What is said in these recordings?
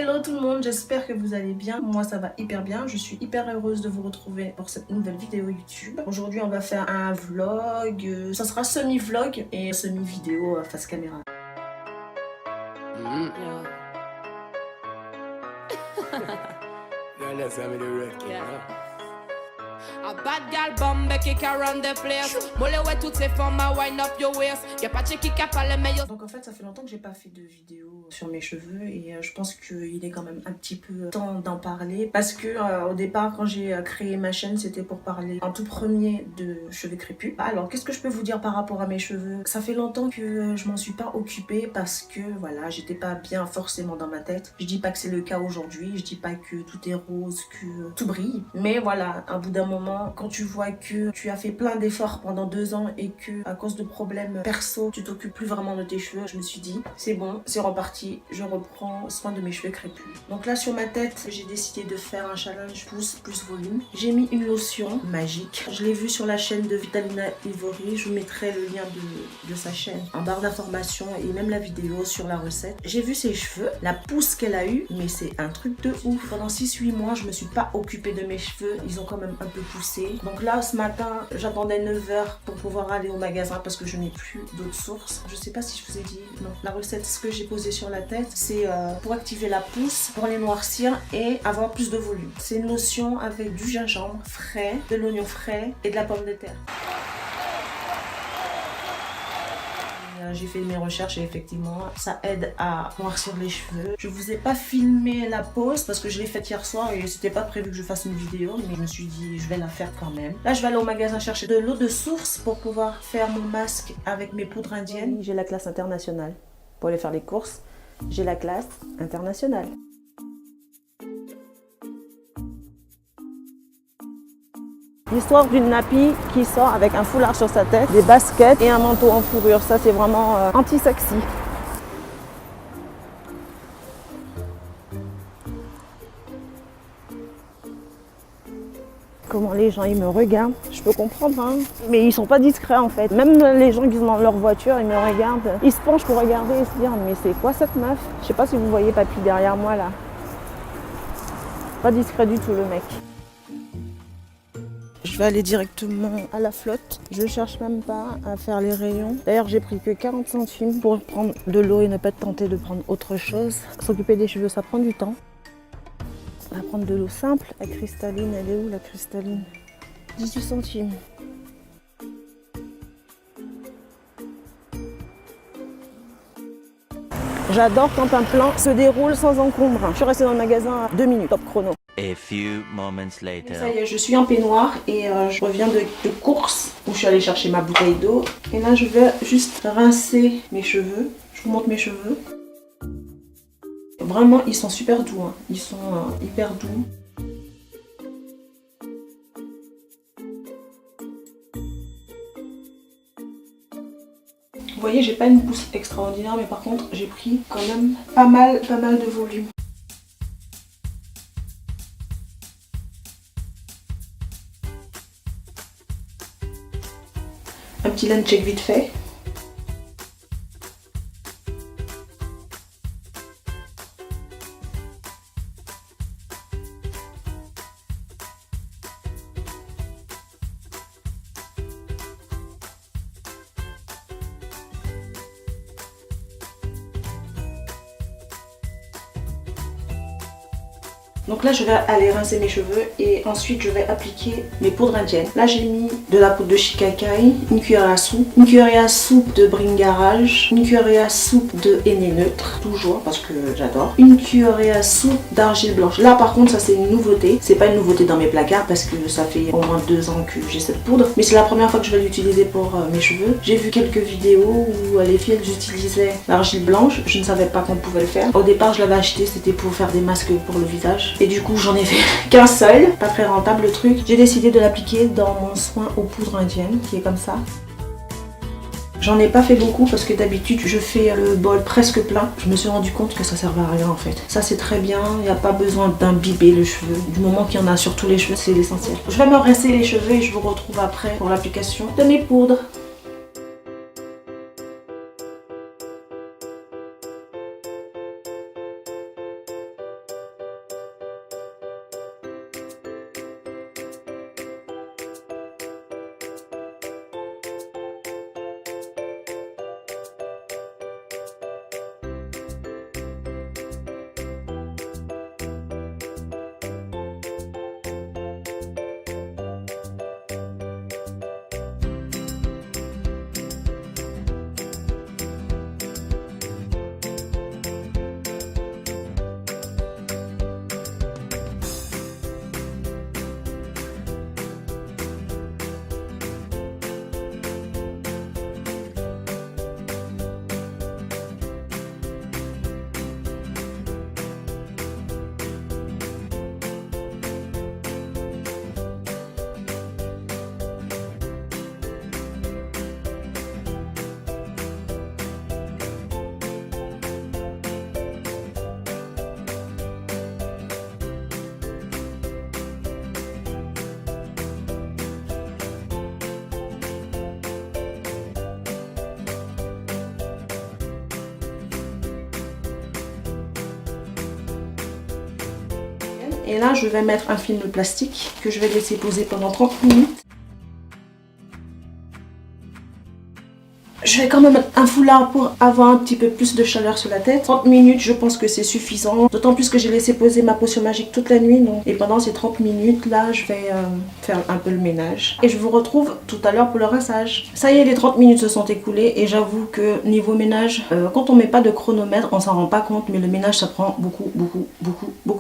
Hello tout le monde, j'espère que vous allez bien. Moi ça va hyper bien, je suis hyper heureuse de vous retrouver pour cette nouvelle vidéo YouTube. Aujourd'hui on va faire un vlog, ça sera semi-vlog et semi-vidéo face caméra. A bad gal bombe kick around the place. Mole ouais toutes ces formes à wind up your waist. Y'a pas de qui a pas les meilleurs. Donc en fait ça fait longtemps que j'ai pas fait de vidéo sur mes cheveux et je pense qu'il est quand même un petit peu temps d'en parler parce que au départ quand j'ai créé ma chaîne c'était pour parler en tout premier de cheveux crépus. Alors qu'est-ce que je peux vous dire par rapport à mes cheveux? Ça fait longtemps que je m'en suis pas occupée parce que voilà j'étais pas bien forcément dans ma tête. Je dis pas que c'est le cas aujourd'hui, je dis pas que tout est rose, que tout brille, mais voilà, à bout d'un moment quand tu vois que tu as fait plein d'efforts pendant 2 ans et que à cause de problèmes perso tu t'occupes plus vraiment de tes cheveux, je me suis dit c'est bon, c'est reparti, je reprends soin de mes cheveux crépus. Donc là sur ma tête j'ai décidé de faire un challenge pouce plus volume. J'ai mis une lotion magique, je l'ai vue sur la chaîne de Vitalina Ivory, je vous mettrai le lien de sa chaîne en barre d'informations et même la vidéo sur la recette. J'ai vu ses cheveux, la pousse qu'elle a eue, mais c'est un truc de ouf. Pendant 6-8 mois je me suis pas occupée de mes cheveux, ils ont quand même un peu poussé. Donc là ce matin j'attendais 9 h pour pouvoir aller au magasin parce que je n'ai plus d'autres sources. Je sais pas si je vous ai dit, non, la recette ce que j'ai posé sur la tête c'est pour activer la pousse, pour les noircir et avoir plus de volume. C'est une lotion avec du gingembre frais, de l'oignon frais et de la pomme de terre. J'ai fait mes recherches et effectivement ça aide à noircir les cheveux. Je vous ai pas filmé la pause parce que je l'ai faite hier soir et c'était pas prévu que je fasse une vidéo, mais je me suis dit je vais la faire quand même. Là je vais aller au magasin chercher de l'eau de source pour pouvoir faire mon masque avec mes poudres indiennes. J'ai la classe internationale pour aller faire les courses. J'ai la classe internationale. L'histoire d'une nappie qui sort avec un foulard sur sa tête, des baskets et un manteau en fourrure. Ça, c'est vraiment anti-sexy. Comment les gens ils me regardent, je peux comprendre, hein. Mais ils sont pas discrets en fait. Même les gens qui sont dans leur voiture, ils me regardent. Ils se penchent pour regarder et se dire mais c'est quoi cette meuf? Je sais pas si vous voyez Papy derrière moi là. Pas discret du tout le mec. Je vais aller directement à la flotte. Je cherche même pas à faire les rayons. D'ailleurs, j'ai pris que 40 centimes pour prendre de l'eau et ne pas tenter de prendre autre chose. S'occuper des cheveux, ça prend du temps. On va prendre de l'eau simple. La cristalline, elle est où la cristalline? 18 centimes. J'adore quand un plan se déroule sans encombre. Je suis restée dans le magasin 2 minutes, top chrono. A few moments later. Ça y est, je suis en peignoir et je reviens de course où je suis allée chercher ma bouteille d'eau. Et là, je vais juste rincer mes cheveux. Je vous montre mes cheveux. Vraiment, ils sont super doux. Hein. Ils sont hyper doux. Vous voyez, j'ai pas une pousse extraordinaire, mais par contre, j'ai pris quand même pas mal de volume. Un petit land check vite fait. Donc là je vais aller rincer mes cheveux et ensuite je vais appliquer mes poudres indiennes. Là j'ai mis de la poudre de shikakai, une cuillère à soupe, une cuillère à soupe de bringarage, une cuillère à soupe de henné neutre, toujours parce que j'adore, une cuillère à soupe d'argile blanche. Là par contre ça c'est une nouveauté, c'est pas une nouveauté dans mes placards parce que ça fait au moins 2 ans que j'ai cette poudre, mais c'est la première fois que je vais l'utiliser pour mes cheveux. J'ai vu quelques vidéos où les filles elles utilisaient l'argile blanche, je ne savais pas qu'on pouvait le faire. Au départ je l'avais acheté, c'était pour faire des masques pour le visage. Et du coup j'en ai fait qu'un seul, pas très rentable le truc. J'ai décidé de l'appliquer dans mon soin aux poudres indiennes qui est comme ça. J'en ai pas fait beaucoup parce que d'habitude je fais le bol presque plein. Je me suis rendu compte que ça servait à rien en fait. Ça c'est très bien, il n'y a pas besoin d'imbiber le cheveu. Du moment qu'il y en a sur tous les cheveux, c'est l'essentiel. Je vais me rincer les cheveux et je vous retrouve après pour l'application de mes poudres. Et là, je vais mettre un film plastique que je vais laisser poser pendant 30 minutes. Je vais quand même mettre un foulard pour avoir un petit peu plus de chaleur sur la tête. 30 minutes, je pense que c'est suffisant. D'autant plus que j'ai laissé poser ma potion magique toute la nuit. Donc. Et pendant ces 30 minutes, là, je vais faire un peu le ménage. Et je vous retrouve tout à l'heure pour le rinçage. Ça y est, les 30 minutes se sont écoulées. Et j'avoue que niveau ménage, quand on met pas de chronomètre, on s'en rend pas compte. Mais le ménage, ça prend beaucoup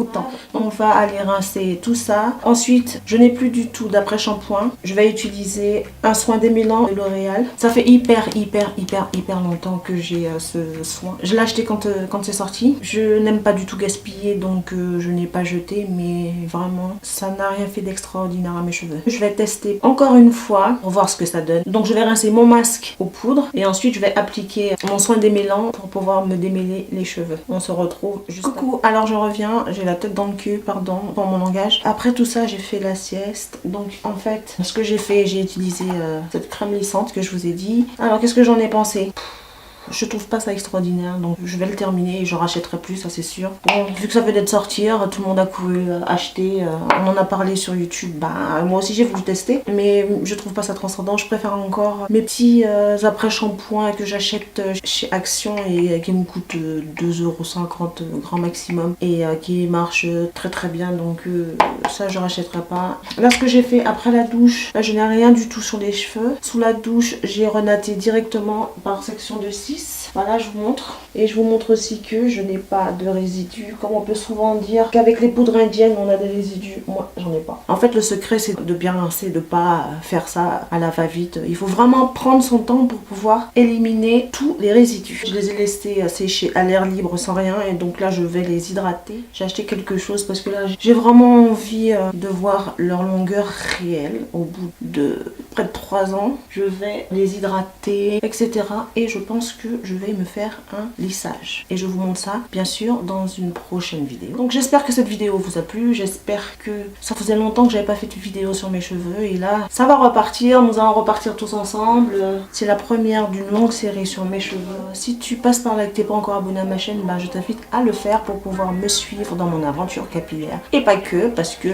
de temps. On va aller rincer tout ça. Ensuite, je n'ai plus du tout d'après-shampoing. Je vais utiliser un soin démêlant de L'Oréal. Ça fait hyper longtemps que j'ai ce soin. Je l'ai acheté quand c'est sorti. Je n'aime pas du tout gaspiller, donc je n'ai pas jeté, mais vraiment ça n'a rien fait d'extraordinaire à mes cheveux. Je vais tester encore une fois pour voir ce que ça donne. Donc je vais rincer mon masque aux poudres et ensuite je vais appliquer mon soin démêlant pour pouvoir me démêler les cheveux. On se retrouve juste Coucou, alors je reviens, j'ai la tête dans le cul, pardon pour mon langage. Après tout ça, j'ai fait la sieste. Donc en fait, ce que j'ai fait, j'ai utilisé cette crème lissante que je vous ai dit. Alors qu'est-ce que j'en ai pensé? Je trouve pas ça extraordinaire, donc je vais le terminer et je rachèterai plus, ça c'est sûr. Bon, vu que ça venait de sortir, tout le monde a couru acheter, on en a parlé sur YouTube, bah moi aussi j'ai voulu tester, mais je trouve pas ça transcendant. Je préfère encore mes petits après-shampoings que j'achète chez Action et qui me coûtent 2,50 € grand maximum et qui marchent très bien, donc ça je rachèterai pas. Là ce que j'ai fait après la douche, là je n'ai rien du tout sur les cheveux. Sous la douche, j'ai renaté directement par section de 6. Voilà, je vous montre. Et je vous montre aussi que je n'ai pas de résidus. Comme on peut souvent dire qu'avec les poudres indiennes, on a des résidus. Moi, j'en ai pas. En fait, le secret, c'est de bien rincer, de pas faire ça à la va-vite. Il faut vraiment prendre son temps pour pouvoir éliminer tous les résidus. Je les ai laissés sécher à l'air libre sans rien. Et donc là, je vais les hydrater. J'ai acheté quelque chose parce que là, j'ai vraiment envie de voir leur longueur réelle au bout de près de 3 ans. Je vais les hydrater, etc. Et je pense que je vais me faire un lissage. Et je vous montre ça, bien sûr, dans une prochaine vidéo. Donc j'espère que cette vidéo vous a plu. J'espère que ça faisait longtemps que j'avais pas fait de vidéo sur mes cheveux. Et là, ça va repartir. Nous allons repartir tous ensemble. C'est la première d'une longue série sur mes cheveux. Si tu passes par là et que t'es pas encore abonné à ma chaîne, bah, je t'invite à le faire pour pouvoir me suivre dans mon aventure capillaire. Et pas que, parce que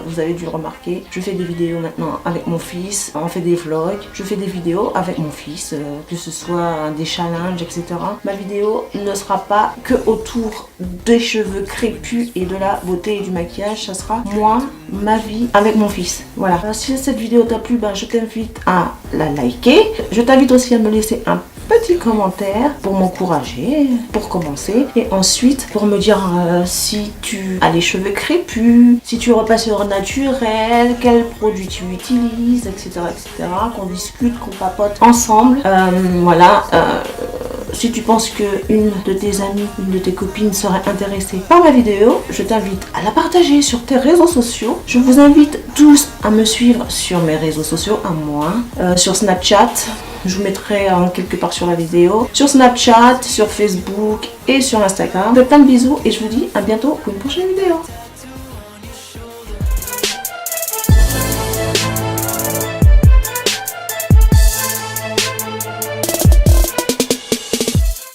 vous avez dû le remarquer, je fais des vidéos maintenant avec mon fils. On fait des vlogs. Je fais des vidéos avec mon fils, que ce soit des challenges, etc. Ma vidéo ne sera pas que autour des cheveux crépus et de la beauté et du maquillage. Ça sera moi, ma vie avec mon fils. Voilà. Si cette vidéo t'a plu, ben, je t'invite à la liker. Je t'invite aussi à me laisser un petit commentaire pour m'encourager, pour commencer. Et ensuite, pour me dire si tu as les cheveux crépus, si tu repasses au naturel, quel produit tu utilises, etc. Qu'on discute, qu'on papote ensemble. Voilà. Si tu penses qu'une de tes amies, une de tes copines serait intéressée par ma vidéo, je t'invite à la partager sur tes réseaux sociaux. Je vous invite tous à me suivre sur mes réseaux sociaux, à moi, sur Snapchat. Je vous mettrai quelque part sur la vidéo. Sur Snapchat, sur Facebook et sur Instagram. Je vous fais plein de bisous et je vous dis à bientôt pour une prochaine vidéo.